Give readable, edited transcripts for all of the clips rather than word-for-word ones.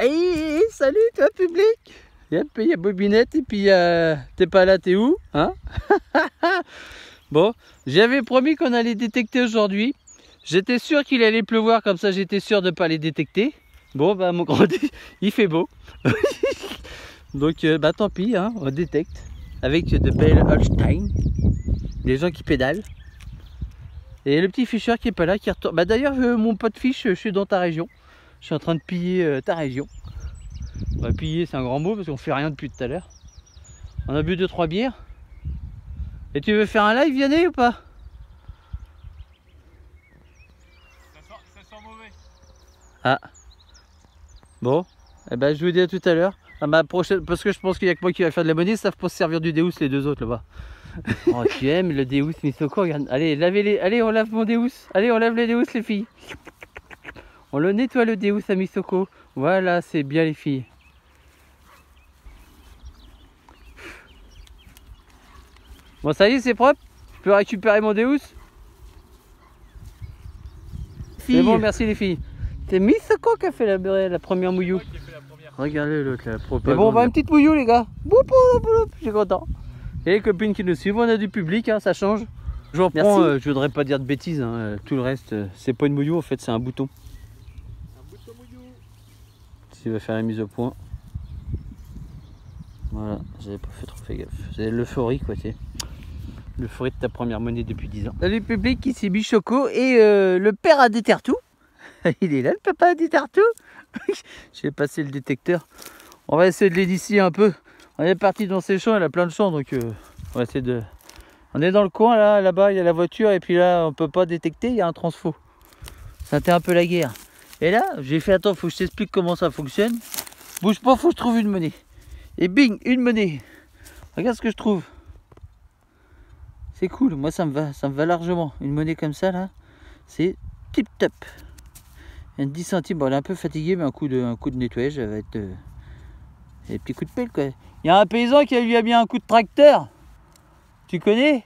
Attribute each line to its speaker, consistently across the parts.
Speaker 1: Hey, salut toi public. Il y a Bobinette et puis t'es pas là, t'es où hein? Bon, j'avais promis qu'on allait détecter aujourd'hui. J'étais sûr qu'il allait pleuvoir, comme ça j'étais sûr de ne pas les détecter. Bon bah mon grand, il fait beau. Donc bah tant pis, hein, on détecte. Avec de belles Holstein. Des gens qui pédalent. Et le petit Fischer qui est pas là, qui retourne. Bah d'ailleurs mon pote Fish, je suis dans ta région. Je suis en train de piller ta région. Bah, piller c'est un grand mot parce qu'on fait rien depuis tout à l'heure. On a bu 2-3 bières. Et tu veux faire un live Vianney ou pas?
Speaker 2: Ça sent mauvais.
Speaker 1: Ah. Bon. Eh ben je vous dis à tout à l'heure. À ma prochaine. Parce que je pense qu'il n'y a que moi qui va faire de la monnaie, ça faut se servir du Deus les deux autres là-bas. Oh tu aimes le Deus Misoko, regarde. Allez, lavez-les. Allez, on lave mon Deus. Allez, on lave les Deus les filles. On le nettoie le Deus à Misoko. Voilà, c'est bien les filles. Bon ça y est, c'est propre. Je peux récupérer mon Deus. C'est bon, merci les filles. C'est Misoko qui a fait la première mouillou. Regardez l'autre là, propagande. Mais bon, on va une petite mouillou les gars. Je suis content. Et les copines qui nous suivent, on a du public, hein, ça change. Je reprends, je voudrais pas dire de bêtises, hein, tout le reste, c'est pas une mouillou en fait, c'est un bouton.
Speaker 2: Un bouton mouillou.
Speaker 1: S'il va faire la mise au point. Voilà, j'avais pas fait trop fait gaffe. C'est l'euphorie quoi, tu sais. L'euphorie de ta première monnaie depuis 10 ans. Salut public, ici Bichoco et le père a des tertous. Il est là le papa a des tertous. Je vais passer le détecteur. On va essayer de l'édifier un peu. On est parti dans ces champs, il a plein de champs donc on va essayer de... On est dans le coin là-bas il y a la voiture et puis là on peut pas détecter, il y a un transfo. C'était un peu la guerre. Et là j'ai fait attends, faut que je t'explique comment ça fonctionne. Bouge pas, faut que je trouve une monnaie. Et bing, une monnaie. Regarde ce que je trouve. C'est cool, moi ça me va largement. Une monnaie comme ça là, c'est tip top. Il y a 10 centimes, bon elle est un peu fatiguée mais un coup de nettoyage ça va être des petits coups de pelle quoi. Il y a un paysan qui lui a mis un coup de tracteur. Tu connais? Ouais.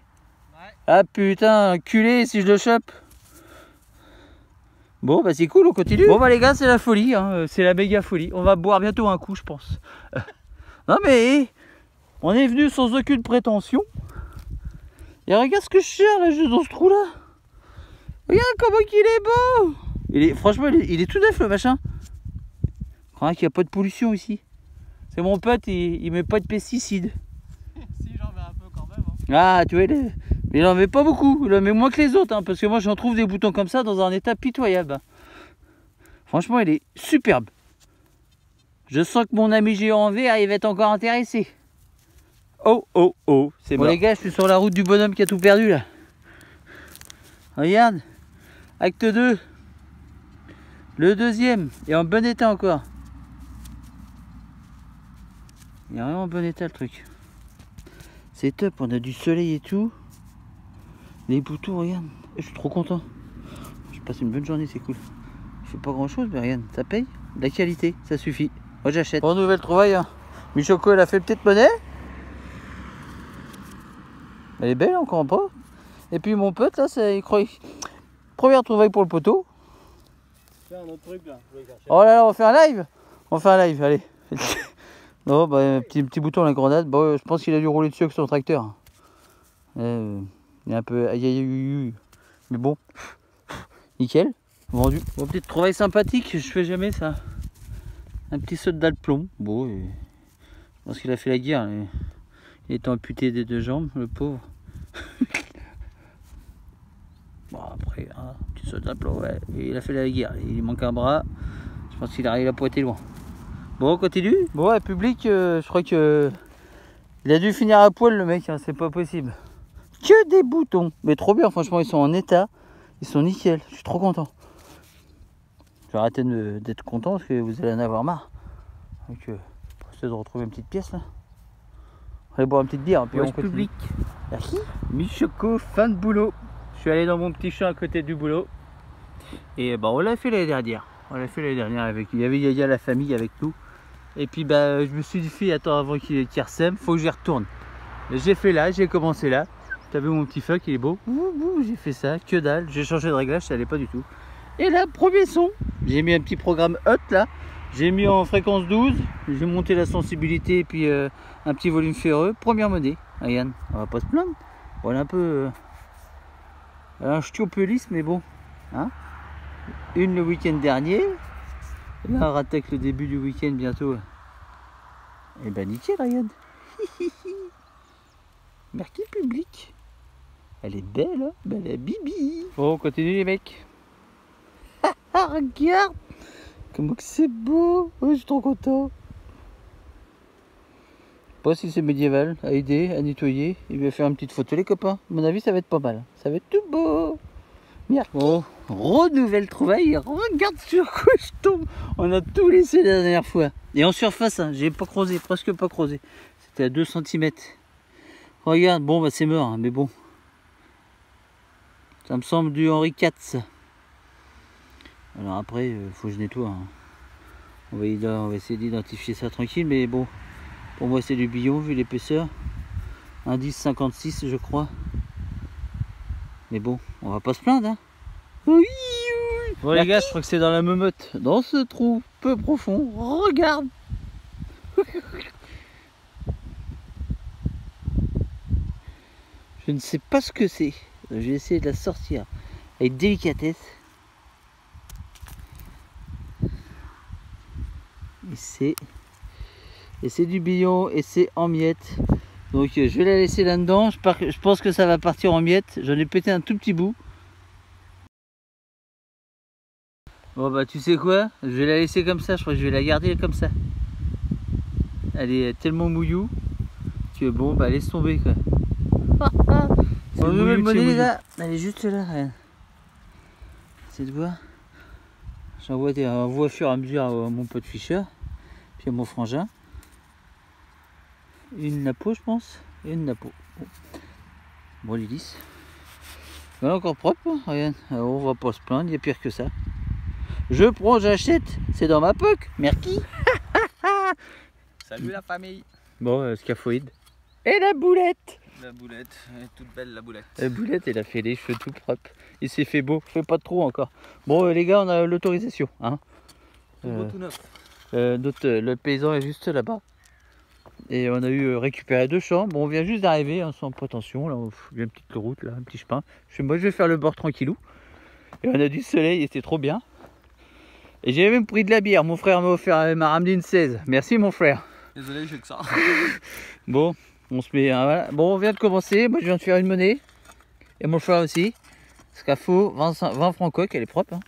Speaker 1: Ah putain, culé si je le chope. Bon bah c'est cool, on continue. Bon bah les gars c'est la folie, hein. C'est la méga folie. On va boire bientôt un coup je pense. Non mais on est venu sans aucune prétention. Et regarde ce que je cherche là, juste dans ce trou là. Regarde comment qu'il est beau. Franchement il est tout neuf le machin. Je crois qu'il n'y a pas de pollution ici. C'est mon pote, il met pas de pesticides.
Speaker 2: Si j'en mets un peu quand même. Hein.
Speaker 1: Ah tu vois, mais il en met pas beaucoup, il en met moins que les autres, hein, parce que moi j'en trouve des boutons comme ça dans un état pitoyable. Franchement il est superbe. Je sens que mon ami géant en vert il va être encore intéressé. Oh oh oh, c'est bon les gars, je suis sur la route du bonhomme qui a tout perdu là. Regarde, acte 2. Le deuxième, et en bon état encore. Il est vraiment en bon état le truc. C'est top, on a du soleil et tout. Les boutons, regarde. Je suis trop content. Je passe une bonne journée, c'est cool. Je fais pas grand chose, mais regarde, ça paye. La qualité, ça suffit. Moi j'achète. Bon, nouvelle trouvaille. Hein. Michoko, elle a fait petite monnaie. Elle est belle, on comprend pas. Et puis mon pote, là, il croit. Première trouvaille pour le poteau.
Speaker 2: C'est un autre truc là.
Speaker 1: Oh là là, on fait un live. On fait un live, allez. Non, bah, petit bouton à la grenade. Bon, je pense qu'il a dû rouler dessus avec son tracteur. Il est un peu aïe aïe aïe. Mais bon, nickel, vendu. Bon, petite trouvaille sympathique, je fais jamais ça. Un petit saut de plomb. Bon, je pense qu'il a fait la guerre. Il est amputé des deux jambes, le pauvre. Bon, après, hein, petit saut de plomb, ouais. Il a fait la guerre. Il manque un bras. Je pense qu'il arrive à pas être loin. Bon, on continue. Bon, ouais, public, je crois que il a dû finir à poil le mec, hein, c'est pas possible. Que des boutons. Mais trop bien, franchement, ils sont en état. Ils sont nickel, je suis trop content. Je vais arrêter d'être content parce que vous allez en avoir marre. Donc, on va essayer de retrouver une petite pièce là. On va aller boire une petite bière. Puis on public. Merci. Michoko, fin de boulot. Je suis allé dans mon petit champ à côté du boulot. Et bah, on l'a fait l'année dernière. On l'a fait l'année dernière avec. Il y avait Yaya, la famille avec nous. Et puis bah, je me suis dit, attends, avant qu'il ressème, faut que j'y retourne. J'ai fait là, j'ai commencé là. T'as vu mon petit fuck, il est beau. J'ai fait ça, que dalle. J'ai changé de réglage, ça allait pas du tout. Et là, premier son. J'ai mis un petit programme hot là. J'ai mis en fréquence 12, j'ai monté la sensibilité et puis un petit volume ferreux. Première monnaie. Ah, Yann, on va pas se plaindre. Voilà un peu un ch'tiopelis, mais bon. Hein, une le week-end dernier. Là, on rattaque le début du week-end bientôt. Et ben nickel, Yann. Merci public. Elle est belle, hein, belle à bibi. Bon, on continue les mecs. Ah, regarde comment que c'est beau. Oh, je suis trop content. Je sais pas si c'est médiéval, à aider, à nettoyer. Il va faire une petite photo les copains. À mon avis ça va être pas mal. Ça va être tout beau. Merci. Bon, renouvelle trouvaille. Regarde sur quoi je tombe. On a tout laissé la dernière fois. Et en surface, hein, j'ai pas creusé, presque pas creusé. C'était à 2 cm. Regarde, bon bah c'est mort, hein, mais bon. Ça me semble du Henri IV ça. Alors après, faut que je nettoie. Hein. On va essayer d'identifier ça tranquille, mais bon. Pour moi c'est du billon vu l'épaisseur. Indice 56 je crois. Mais bon, on va pas se plaindre. Hein. Oui, oui. Bon les gars, je crois que c'est dans la meumotte. Dans ce trou peu profond. Regarde. Je ne sais pas ce que c'est. Je vais essayer de la sortir avec délicatesse. Et c'est du billon et c'est en miettes. Donc je vais la laisser là-dedans. Je pense que ça va partir en miettes. J'en ai pété un tout petit bout. Bon bah tu sais quoi, je vais la laisser comme ça. Je crois que je vais la garder comme ça. Elle est tellement mouillou que bon bah laisse tomber quoi. C'est une nouvelle monnaie là. Elle est juste là. C'est de voir. J'envoie au fur et à mesure à mon pote Fischer, puis à mon frangin. Une napo, je pense, et une napo. Bon, les lisse. Voilà, encore propre, hein, regarde. Alors, on va pas se plaindre, il y a pire que ça. Je prends, j'achète, c'est dans ma poche. Merci.
Speaker 2: Salut la famille.
Speaker 1: Bon, scaphoïde. Et la boulette.
Speaker 2: La boulette, elle est toute belle la boulette.
Speaker 1: La boulette, elle a fait les cheveux tout propres. Il s'est fait beau, je fais pas trop encore. Bon les gars, on a l'autorisation. Hein.
Speaker 2: Tout beau, tout neuf.
Speaker 1: Le paysan est juste là-bas. Et on a eu récupéré 2 champs. Bon, on vient juste d'arriver, hein, sans prétention. Là, il y a une petite route, là, un petit chemin. Moi, je vais faire le bord tranquillou. Et on a du soleil, et c'était trop bien. Et j'ai même pris de la bière. Mon frère m'a ramené une 16. Merci mon frère.
Speaker 2: Désolé, j'ai que ça.
Speaker 1: Bon. On se met, hein, voilà. Bon, on vient de commencer. Moi, je viens de faire une monnaie. Et mon frère aussi. Scafo, 20 francs coque, elle est propre. Hein.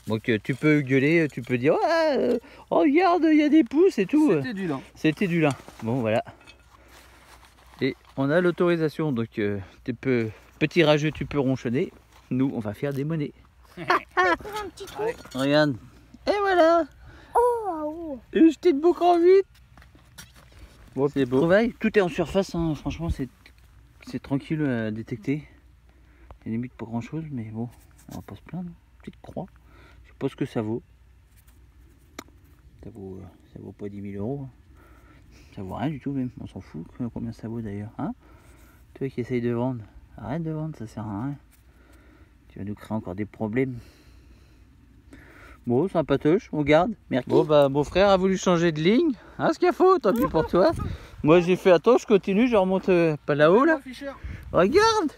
Speaker 1: Donc, tu peux gueuler, tu peux dire ouais, regarde, il y a des pouces et tout.
Speaker 2: C'était du lin.
Speaker 1: C'était du lin. Bon, voilà. Et on a l'autorisation. Donc, petit rageux, tu peux ronchonner. Nous, on va faire des monnaies.
Speaker 3: Un petit trou.
Speaker 1: Regarde. Et voilà.
Speaker 3: Oh,
Speaker 1: Et jeter de beau cran vite. Bon, c'est beau. Trouvaille, tout est en surface, hein. Franchement c'est tranquille à détecter. Il y a limite pas grand chose, mais bon, on va pas se plaindre. Petite croix, je sais pas ce que ça vaut. Ça vaut pas 10 000 euros. Ça vaut rien du tout même, on s'en fout. Combien ça vaut d'ailleurs, hein? Toi qui essayes de vendre, arrête de vendre, ça sert à rien. Tu vas nous créer encore des problèmes. Bon, sympatoche, on garde. Merci. Bon, bah, mon frère a voulu changer de ligne. Hein, Scafo, tant pis pour toi. Moi, j'ai fait attends, je continue, je remonte pas là-haut, là. Regarde.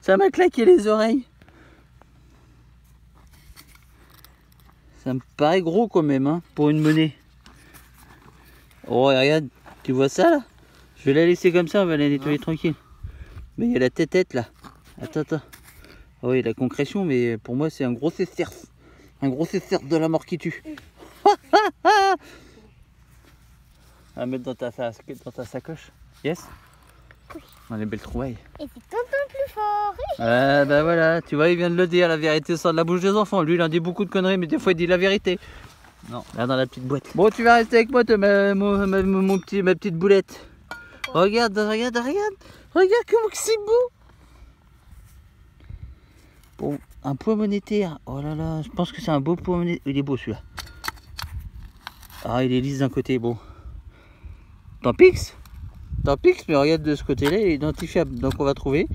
Speaker 1: Ça m'a claqué les oreilles. Ça me paraît gros quand même, hein, pour une monnaie. Oh, regarde, tu vois ça, là? Je vais la laisser comme ça, on va la nettoyer tranquille. Mais il y a la tête, là. Attends. Oh, oui, la concrétion, mais pour moi, c'est un gros sesterce. Un gros sesterce de la mort qui tue. À mettre dans ta sacoche. Yes.
Speaker 3: Oui.
Speaker 1: On a des belles trouvailles.
Speaker 3: Et c'est tonton plus fort.
Speaker 1: Ah bah voilà, tu vois, il vient de le dire, la vérité sort de la bouche des enfants. Lui, il en dit beaucoup de conneries, mais des fois, il dit la vérité. Non. Là, dans la petite boîte. Bon, tu vas rester avec moi, ma petite boulette. Regarde comment que c'est beau. Bon, un poids monétaire. Oh là là, je pense que c'est un beau poids monétaire. Il est beau celui-là. Ah, il est lisse d'un côté, bon. Tant pis, mais regarde de ce côté-là, il est identifiable. Donc on va trouver.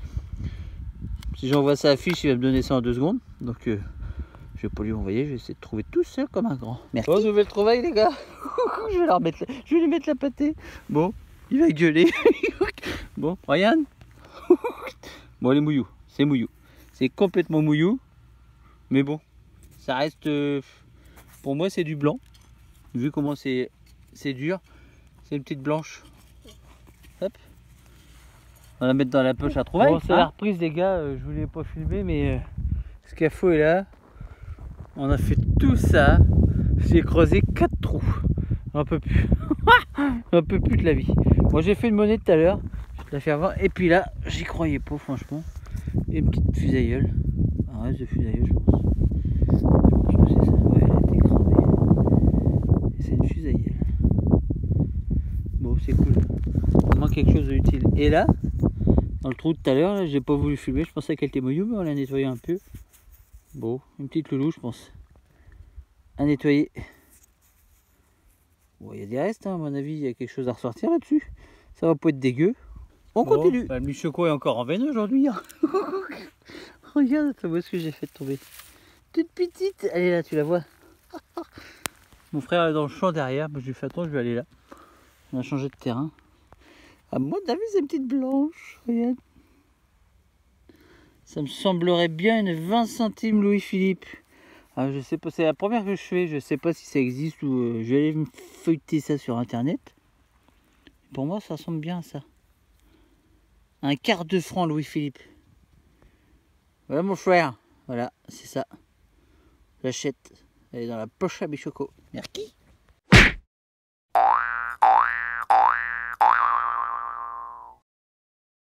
Speaker 1: Si j'envoie ça à Fiche, il va me donner ça en 2 secondes. Donc je Je vais pas lui envoyer, je vais essayer de trouver tout seul comme un grand. Merci. Bon, nouvelle trouvaille les gars. Je vais la remettre, je vais lui mettre la pâtée. Bon, il va gueuler. Bon, Ryan. Bon, elle est mouillou, c'est mouillou. C'est complètement mouillou. Mais bon, ça reste, pour moi c'est du blanc. Vu comment c'est dur, c'est une petite blanche. Hop. On va la mettre dans la poche à trouvaille. Bon, c'est la reprise les gars, je voulais pas filmer mais ce scafo est là. On a fait tout ça. J'ai creusé 4 trous. Un peu plus. Un peu plus de la vie. Bon, j'ai fait une monnaie tout à l'heure. Je vais te la faire voir. Et puis là, j'y croyais pas franchement. Et une petite fusailleule. Un reste de fusailleule je pense. Je pense que c'est ça. Ouais, elle a été cramée. Et c'est une fusailleule. Bon, c'est cool. Il manque quelque chose d'utile. Et là, dans le trou de tout à l'heure, j'ai pas voulu filmer. Je pensais qu'elle était mouillou, mais on l'a nettoyé un peu. Bon, une petite loulou, je pense. À nettoyer. Bon, il y a des restes, hein, à mon avis, il y a quelque chose à ressortir là-dessus. Ça va pas être dégueu. On continue. Bah, le mi-choco est encore en veine aujourd'hui. Hein. Regarde, tu vois ce que j'ai fait tomber. Toute petite. Elle est là, tu la vois. Mon frère est dans le champ derrière. Bah, je lui fais attends, je vais aller là. On a changé de terrain. À mon avis, c'est une petite blanche. Regarde. Ça me semblerait bien une 20 centimes Louis-Philippe. Ah, je sais pas, c'est la première que je fais. Je sais pas si ça existe ou je vais aller me feuilleter ça sur internet. Pour moi, ça ressemble bien à ça. Un quart de franc Louis-Philippe. Voilà mon frère. Voilà, c'est ça. J'achète. Elle est dans la poche à Bichoco. Merci.